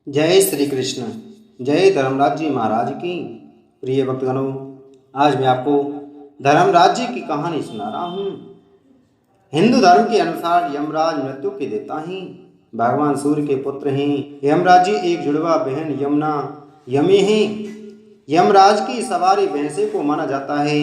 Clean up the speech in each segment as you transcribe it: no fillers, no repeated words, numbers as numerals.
जय श्री कृष्ण। जय धर्मराज जी महाराज की। प्रिय भक्तगणों, आज मैं आपको धर्मराज जी की कहानी सुना रहा हूँ। हिंदू धर्म के अनुसार यमराज मृत्यु के देवता हैं, भगवान सूर्य के पुत्र हैं। यमराज जी एक जुड़वा बहन यमुना यमी हैं। यमराज की सवारी भैंसे को माना जाता है।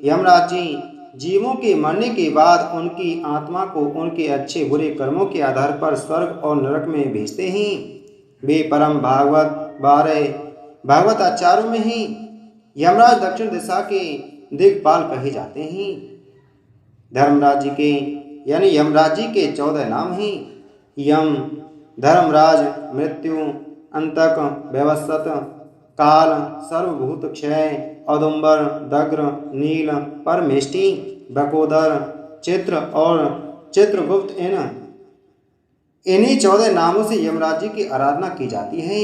यमराज जी जीवों के मरने के बाद उनकी आत्मा को उनके अच्छे बुरे कर्मों के आधार पर स्वर्ग और नरक में भेजते हैं। वे परम भागवत आचार्यों में ही यमराज दक्षिण दिशा के दिक्पाल कहे जाते हैं। धर्मराज जी के यानी यमराज जी के 14 नाम हैं। यम, धर्मराज, मृत्यु, अंतक, व्यवस्थत, काल, सर्वभूत क्षय, औदुंबर, दग्र, नील, परमेष्टि, बकोदर, चित्र और चित्रगुप्त इन्हीं 14 नामों से यमराज जी की आराधना की जाती है।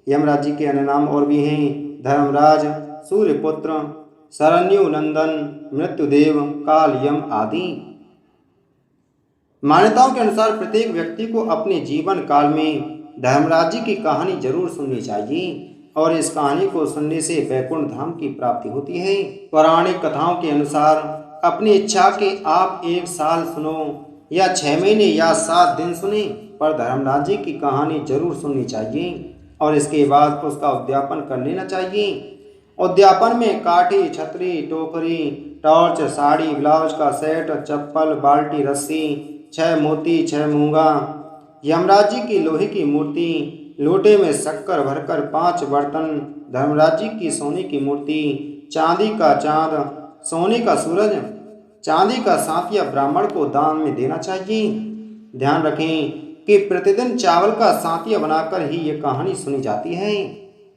यमराज जी के अन्य नाम और भी हैं: धर्मराज, सूर्यपुत्र, शरण्यु नंदन, मृत्युदेव, काल यम आदि। मान्यताओं के अनुसार प्रत्येक व्यक्ति को अपने जीवन काल में धर्मराज जी की कहानी जरूर सुननी चाहिए और इस कहानी को सुनने से वैकुंठ धाम की प्राप्ति होती है। पौराणिक कथाओं के अनुसार अपनी इच्छा के आप 1 साल सुनो या 6 महीने या 7 दिन सुने, पर धर्मराज जी की कहानी जरूर सुननी चाहिए और इसके बाद उसका उद्यापन कर लेना चाहिए। उद्यापन में काठी, छतरी, टोकरी, टॉर्च, साड़ी, ब्लाउज का सेट, चप्पल, बाल्टी, रस्सी, 6 मोती, 6 मूंगा, यमराज जी की लोहे की मूर्ति, लोटे में शक्कर भरकर 5 बर्तन, धर्मराज जी की सोने की मूर्ति, चांदी का चांद, सोने का सूरज, चांदी का सांतिया ब्राह्मण को दान में देना चाहिए। ध्यान रखें कि प्रतिदिन चावल का सांतिया बनाकर ही ये कहानी सुनी जाती है।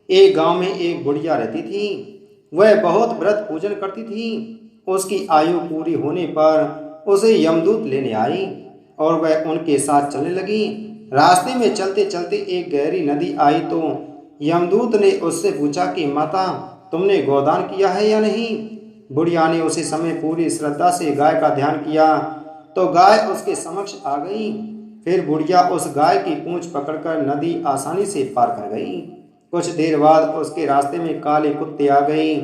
एक गांव में एक बुढ़िया रहती थी। वह बहुत व्रत पूजन करती थी। उसकी आयु पूरी होने पर उसे यमदूत लेने आई और वह उनके साथ चलने लगी। रास्ते में चलते चलते एक गहरी नदी आई तो यमदूत ने उससे पूछा कि माता, तुमने गोदान किया है या नहीं? बुढ़िया ने उसी समय पूरी श्रद्धा से गाय का ध्यान किया तो गाय उसके समक्ष आ गई। फिर बुढ़िया उस गाय की पूंछ पकड़कर नदी आसानी से पार कर गई। कुछ देर बाद उसके रास्ते में काले कुत्ते आ गए।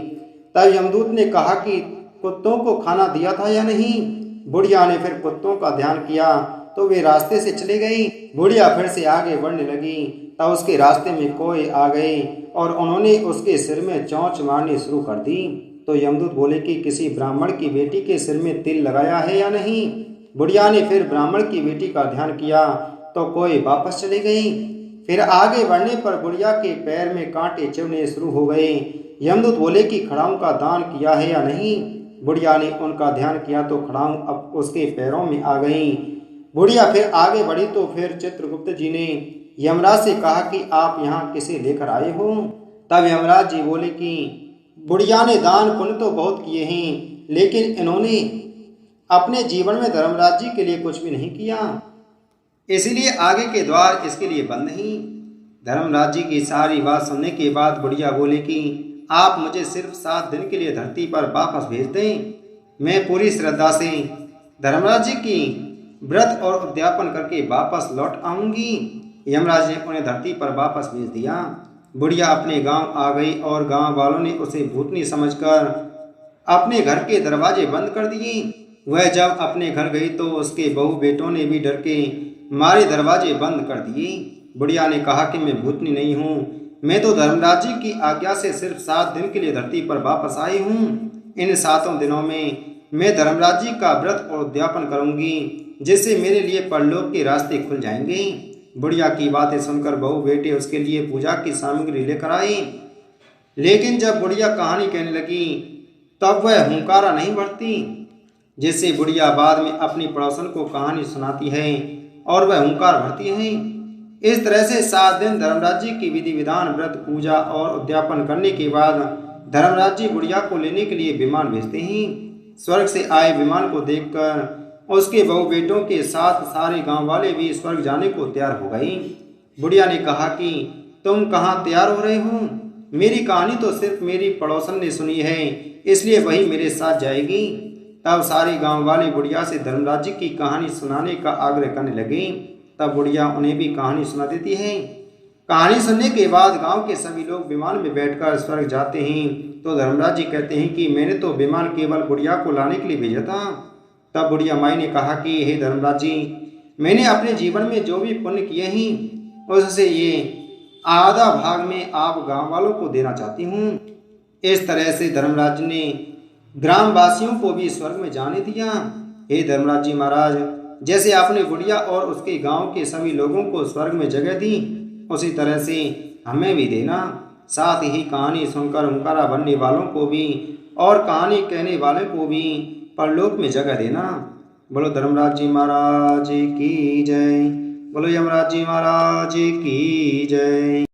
तब यमदूत ने कहा कि कुत्तों को खाना दिया था या नहीं? बुढ़िया ने फिर कुत्तों का ध्यान किया तो वे रास्ते से चले गई। बुढ़िया फिर से आगे बढ़ने लगी तब उसके रास्ते में कोए आ गए और उन्होंने उसके सिर में चोंच मारनी शुरू कर दी। तो यमदूत बोले कि किसी ब्राह्मण की बेटी के सिर में तिल लगाया है या नहीं? बुढ़िया ने फिर ब्राह्मण की बेटी का ध्यान किया तो कोई वापस चली गई। फिर आगे बढ़ने पर बुढ़िया के पैर में कांटे चुभने शुरू हो गए। यमदूत बोले कि खड़ाऊ का दान किया है या नहीं? बुढ़िया ने उनका ध्यान किया तो खड़ाऊ अब उसके पैरों में आ गई। बुढ़िया फिर आगे बढ़ी तो फिर चित्रगुप्त जी ने यमराज से कहा कि आप यहाँ किसे लेकर आए हो? तब यमराज जी बोले कि बुढ़िया ने दान पुण्य तो बहुत किए हैं, लेकिन इन्होंने अपने जीवन में धर्मराज जी के लिए कुछ भी नहीं किया, इसलिए आगे के द्वार इसके लिए बंद नहीं। धर्मराज जी की सारी बात सुनने के बाद बुढ़िया बोले कि आप मुझे सिर्फ 7 दिन के लिए धरती पर वापस भेज दें। मैं पूरी श्रद्धा से धर्मराज जी की व्रत और उद्यापन करके वापस लौट आऊंगी। यमराज ने उन्हें धरती पर वापस भेज दिया। बुढ़िया अपने गांव आ गई और गांव वालों ने उसे भूतनी समझकर अपने घर के दरवाजे बंद कर दिए। वह जब अपने घर गई तो उसके बहू बेटों ने भी डर के मारे दरवाजे बंद कर दिए। बुढ़िया ने कहा कि मैं भूतनी नहीं हूँ, मैं तो धर्मराज जी की आज्ञा से सिर्फ 7 दिन के लिए धरती पर वापस आई हूँ। इन 7 दिनों में मैं धर्मराज जी का व्रत और उद्यापन करूंगी, जिससे मेरे लिए परलोक के रास्ते खुल जाएंगे। बुढ़िया की बातें सुनकर बहू बेटे उसके लिए पूजा की सामग्री लेकर आए। लेकिन जब बुढ़िया कहानी कहने लगी तब वह हुंकारा नहीं भरती, जिससे बुढ़िया बाद में अपनी पड़ोसन को कहानी सुनाती है और वह हुंकार भरती है। इस तरह से 7 दिन धर्मराज जी की विधि विधान, व्रत, पूजा और उद्यापन करने के बाद धर्मराज जी बुढ़िया को लेने के लिए विमान भेजते हैं। स्वर्ग से आए विमान को देखकर उसके बहू बेटों के साथ सारे गांव वाले भी स्वर्ग जाने को तैयार हो गए। बुढ़िया ने कहा कि तुम कहाँ तैयार हो रहे हो? मेरी कहानी तो सिर्फ मेरी पड़ोसन ने सुनी है, इसलिए वही मेरे साथ जाएगी। तब सारे गांव वाले बुढ़िया से धर्मराज जी की कहानी सुनाने का आग्रह करने लगे। तब बुढ़िया उन्हें भी कहानी सुना देती है। कहानी सुनने के बाद गांव के सभी लोग विमान में बैठकर स्वर्ग जाते हैं। तो धर्मराज जी कहते हैं कि मैंने तो विमान केवल बुढ़िया को लाने के लिए भेजा था। तब बुढ़िया माई ने कहा कि हे धर्मराज जी, मैंने अपने जीवन में जो भी पुण्य किए हैं उससे ये आधा भाग में आप गांव वालों को देना चाहती हूँ। इस तरह से धर्मराज ने ग्रामवासियों को भी स्वर्ग में जाने दिया। हे धर्मराज जी महाराज, जैसे आपने बुढ़िया और उसके गांव के सभी लोगों को स्वर्ग में जगह दी, उसी तरह से हमें भी देना। साथ ही कहानी सुनकर हुंकारा बनने वालों को भी और कहानी कहने वाले को भी परलोक में जगह देना। बोलो धर्मराज जी महाराज की जय। बोलो यमराज जी महाराज की जय।